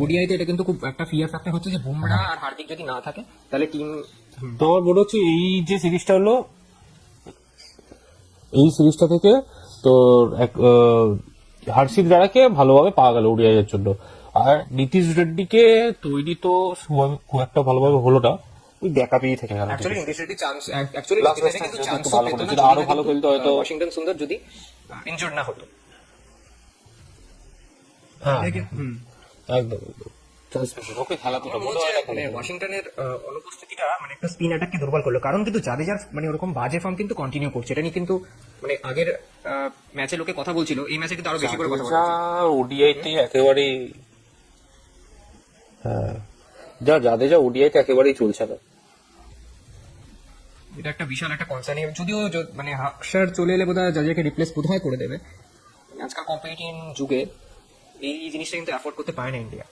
ওডিআইতে এটা কিন্তু খুব একটা ফিয়ার ফ্যাক্টর হচ্ছে যে বুমরা আর হার্দিক যদি না থাকে তাহলে টিম তো আমার মনে হচ্ছে এই যে সিরিজটা হলো, এই সিরিজটা থেকে তোর হার্ষিত রানাকে ভালোভাবে পাওয়া গেল ওডিআই এর জন্য। আর নীতিশ রেড্ডিকে তৈরি তো খুব একটা ভালোভাবে হলো না, ওই ব্যাকআপেই থেকে গেল। Actually Nitish Reddy chance actually Last match টা যদি একটু ভালো করেছিল, আরো ভালো খেলতে হয়তো। ওয়াশিংটন সুন্দর যদি ইনজুর্ড না হতো। হ্যাঁ একদম চান্স পেয়েছে, ওকে খেলা তো মনে হয় না মানে ওয়াশিংটনের অনুপস্থিতিটা মানে একটা স্পিন অ্যাটাককে দুর্বল করলো, কারণ কিন্তু জাদেজার মানে ওরকম বাজে ফর্ম কিন্তু কন্টিনিউ করছে। এটা নিয়ে কিন্তু মানে আগের ম্যাচে লোকে কথা বলছিল, এই ম্যাচে কিন্তু আরো বেশি করে কথা বলছে। ওডিআইতে একেবারেই, হ্যাঁ জাদেজা ওডিআইতে একেবারেই চলছে না। এটা একটা বিশাল একটা কনসার্ন, যদিও মানে হাক্সার চলে এলে বোধহয় জাদেজাকে রিপ্লেস বোধহয় করে দেবে। আজকাল কম্পিটিটিভ যুগে এই জিনিসটা কিন্তু অ্যাফোর্ড করতে পারে না ইন্ডিয়া।